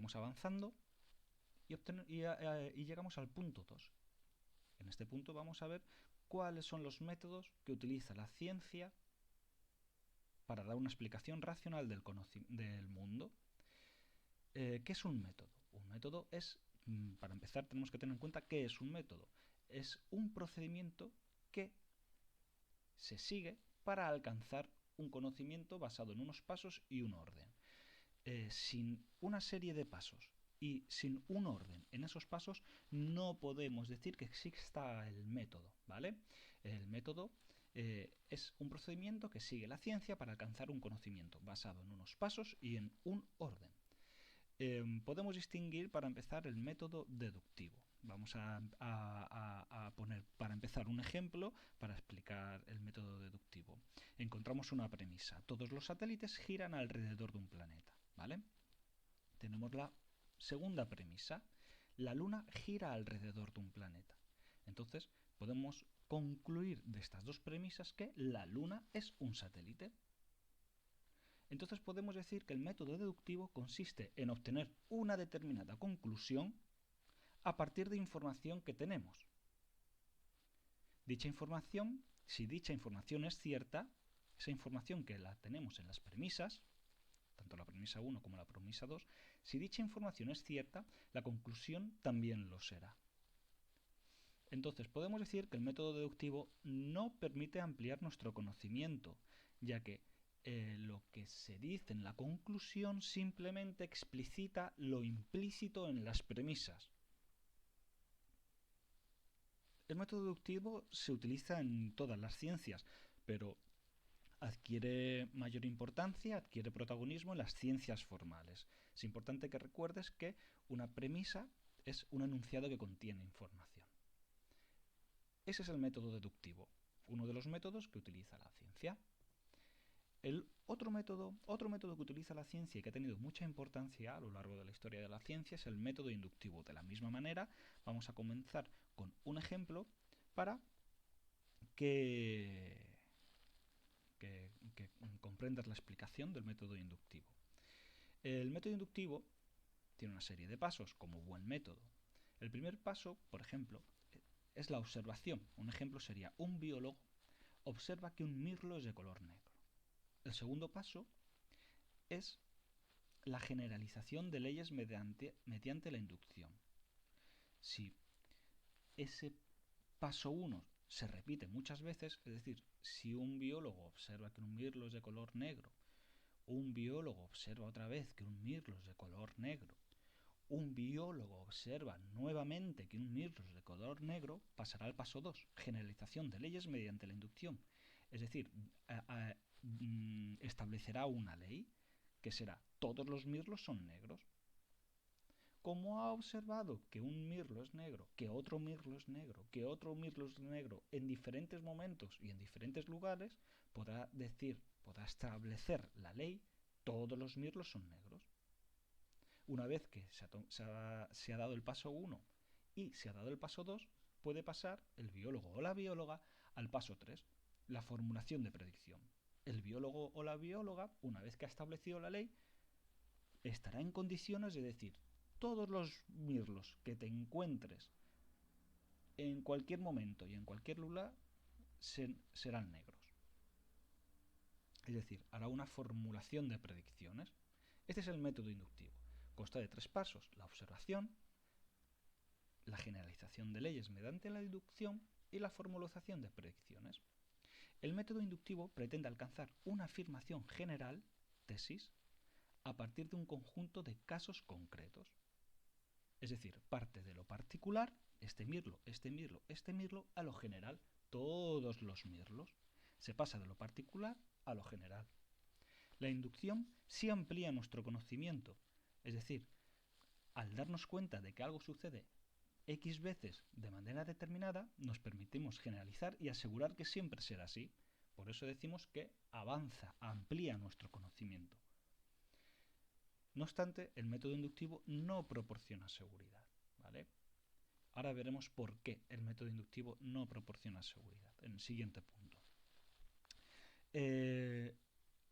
seguimos avanzando y llegamos al punto 2. En este punto vamos a ver cuáles son los métodos que utiliza la ciencia para dar una explicación racional del mundo. ¿Qué es un método? Un método es, para empezar, tenemos que tener en cuenta qué es un método. Es un procedimiento que se sigue para alcanzar un conocimiento basado en unos pasos y un orden. Sin una serie de pasos y sin un orden en esos pasos, no podemos decir que exista el método, ¿vale? El método es un procedimiento que sigue la ciencia para alcanzar un conocimiento basado en unos pasos y en un orden. Podemos distinguir, para empezar, el método deductivo. Vamos a poner, para empezar, un ejemplo para explicar el método deductivo. Encontramos una premisa. Todos los satélites giran alrededor de un planeta, ¿vale? Tenemos la segunda premisa. La Luna gira alrededor de un planeta. Entonces, podemos concluir de estas dos premisas que la Luna es un satélite. Entonces podemos decir que el método deductivo consiste en obtener una determinada conclusión a partir de información que tenemos. Dicha información, si dicha información es cierta, esa información que la tenemos en las premisas, tanto la premisa 1 como la premisa 2, si dicha información es cierta, la conclusión también lo será. Entonces podemos decir que el método deductivo no permite ampliar nuestro conocimiento, ya que lo que se dice en la conclusión simplemente explicita lo implícito en las premisas. El método deductivo se utiliza en todas las ciencias, pero adquiere mayor importancia, adquiere protagonismo en las ciencias formales. Es importante que recuerdes que una premisa es un enunciado que contiene información. Ese es el método deductivo, uno de los métodos que utiliza la ciencia. El otro método que utiliza la ciencia y que ha tenido mucha importancia a lo largo de la historia de la ciencia es el método inductivo. De la misma manera, vamos a comenzar con un ejemplo para que comprendas la explicación del método inductivo. El método inductivo tiene una serie de pasos, como buen método. El primer paso, por ejemplo, es la observación. Un ejemplo sería: un biólogo observa que un mirlo es de color negro. El segundo paso es la generalización de leyes mediante la inducción. Si ese paso 1 se repite muchas veces, es decir, si un biólogo observa que un mirlo es de color negro, un biólogo observa otra vez que un mirlo es de color negro, un biólogo observa nuevamente que un mirlo es de color negro, pasará al paso 2, generalización de leyes mediante la inducción. Es decir, establecerá una ley que será: todos los mirlos son negros. Como ha observado que un mirlo es negro, que otro mirlo es negro, que otro mirlo es negro en diferentes momentos y en diferentes lugares, podrá establecer la ley: todos los mirlos son negros. Una vez que se ha dado el paso 1 y se ha dado el paso 2, puede pasar el biólogo o la bióloga al paso 3, la formulación de predicción. El biólogo o la bióloga, una vez que ha establecido la ley, estará en condiciones de decir: todos los mirlos que te encuentres en cualquier momento y en cualquier lugar serán negros. Es decir, hará una formulación de predicciones. Este es el método inductivo. Consta de 3 pasos: la observación, la generalización de leyes mediante la deducción y la formulación de predicciones. El método inductivo pretende alcanzar una afirmación general, tesis, a partir de un conjunto de casos concretos. Es decir, parte de lo particular, este mirlo, a lo general, todos los mirlos. Se pasa de lo particular a lo general. La inducción sí amplía nuestro conocimiento, es decir, al darnos cuenta de que algo sucede X veces de manera determinada, nos permitimos generalizar y asegurar que siempre será así. Por eso decimos que avanza, amplía nuestro conocimiento. No obstante, el método inductivo no proporciona seguridad, ¿vale? Ahora veremos por qué el método inductivo no proporciona seguridad en el siguiente punto.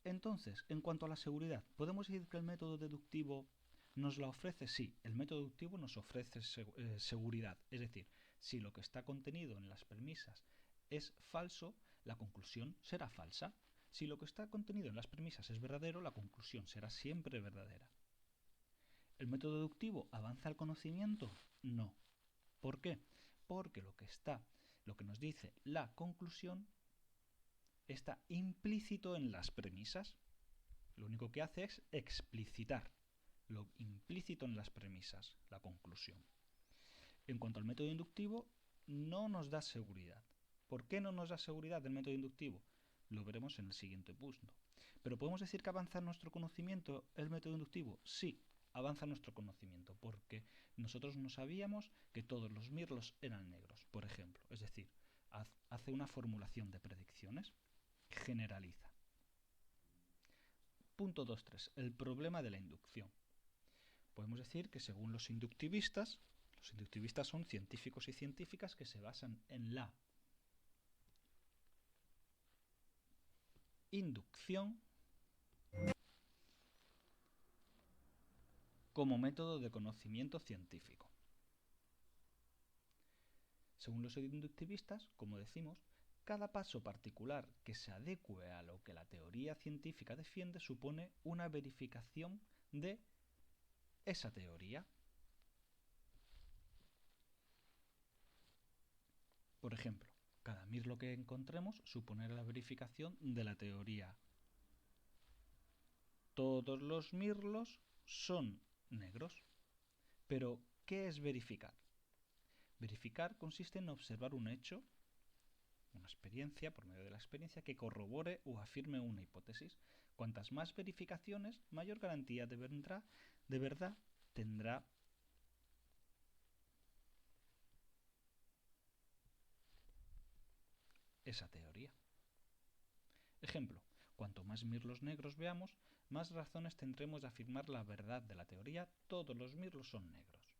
Entonces, en cuanto a la seguridad, ¿podemos decir que el método deductivo ¿Nos la ofrece? Sí, el método deductivo nos ofrece seguridad. Es decir, si lo que está contenido en las premisas es falso, la conclusión será falsa. Si lo que está contenido en las premisas es verdadero, la conclusión será siempre verdadera. ¿El método deductivo avanza el conocimiento? No. ¿Por qué? Porque lo que nos dice la conclusión está implícito en las premisas. Lo único que hace es explicitar lo implícito en las premisas, la conclusión. En cuanto al método inductivo, no nos da seguridad. ¿Por qué no nos da seguridad el método inductivo? Lo veremos en el siguiente punto. ¿Pero podemos decir que avanza nuestro conocimiento el método inductivo? Sí, avanza nuestro conocimiento, porque nosotros no sabíamos que todos los mirlos eran negros, por ejemplo. Es decir, hace una formulación de predicciones, generaliza. Punto 2.3. El problema de la inducción. Podemos decir que según los inductivistas son científicos y científicas que se basan en la inducción como método de conocimiento científico. Según los inductivistas, como decimos, cada paso particular que se adecue a lo que la teoría científica defiende supone una verificación de esa teoría. Por ejemplo, cada mirlo que encontremos supone la verificación de la teoría. Todos los mirlos son negros. Pero, ¿qué es verificar? Verificar consiste en observar un hecho, una experiencia, por medio de la experiencia, que corrobore o afirme una hipótesis. Cuantas más verificaciones, mayor garantía de verdad tendrá esa teoría. Ejemplo, cuanto más mirlos negros veamos, más razones tendremos de afirmar la verdad de la teoría. Todos los mirlos son negros.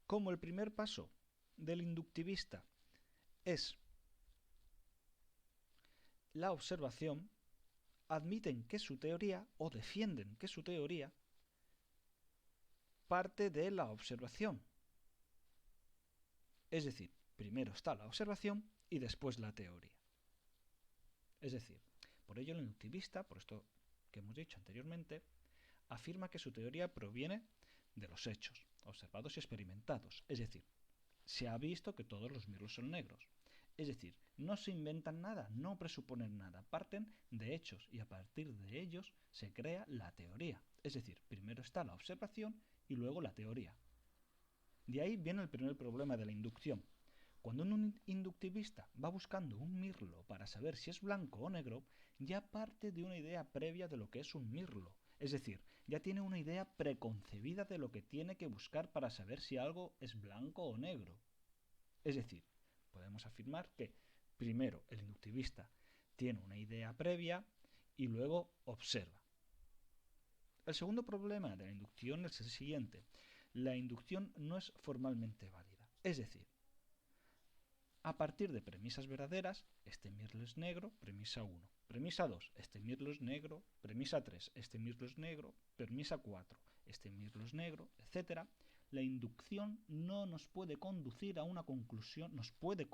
Como el primer paso del inductivista es la observación, admiten que su teoría, o defienden que su teoría, parte de la observación. Es decir, primero está la observación y después la teoría. Es decir, por ello el inductivista, por esto que hemos dicho anteriormente, afirma que su teoría proviene de los hechos observados y experimentados. Es decir, se ha visto que todos los mirlos son negros. Es decir, no se inventan nada, no presuponen nada, parten de hechos y a partir de ellos se crea la teoría. Es decir, primero está la observación y luego la teoría. De ahí viene el primer problema de la inducción. Cuando un inductivista va buscando un mirlo para saber si es blanco o negro, ya parte de una idea previa de lo que es un mirlo. Es decir, ya tiene una idea preconcebida de lo que tiene que buscar para saber si algo es blanco o negro. Es decir, podemos afirmar que primero el inductivista tiene una idea previa y luego observa. El segundo problema de la inducción es el siguiente. La inducción no es formalmente válida. Es decir, a partir de premisas verdaderas, este mirlo es negro, premisa 1. Premisa 2, este mirlo es negro. Premisa 3, este mirlo es negro. Premisa 4, este mirlo es negro, etc. La inducción no nos puede conducir a una conclusión, nos puede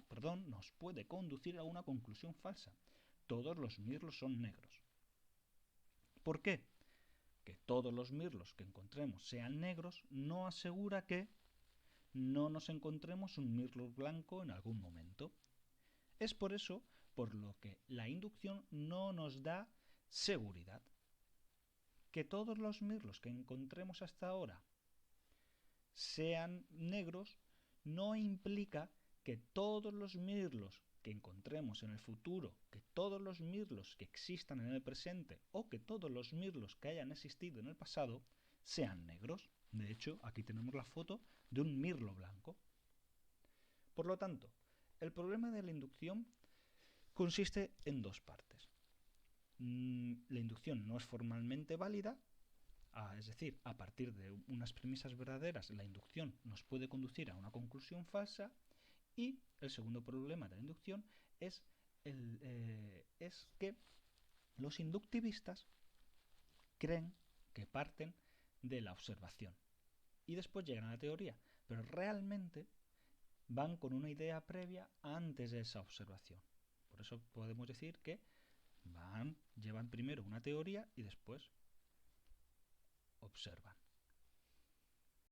conducir a una conclusión falsa. Todos los mirlos son negros. ¿Por qué? Que todos los mirlos que encontremos sean negros no asegura que no nos encontremos un mirlo blanco en algún momento. Es por eso por lo que la inducción no nos da seguridad. Que todos los mirlos que encontremos hasta ahora sean negros no implica que todos los mirlos que encontremos en el futuro, que todos los mirlos que existan en el presente o que todos los mirlos que hayan existido en el pasado sean negros. De hecho, aquí tenemos la foto de un mirlo blanco. Por lo tanto, el problema de la inducción consiste en dos partes. La inducción no es formalmente válida, es decir, a partir de unas premisas verdaderas, la inducción nos puede conducir a una conclusión falsa. Y el segundo problema de la inducción es que los inductivistas creen que parten de la observación y después llegan a la teoría, pero realmente van con una idea previa antes de esa observación. Por eso podemos decir que llevan primero una teoría y después observan.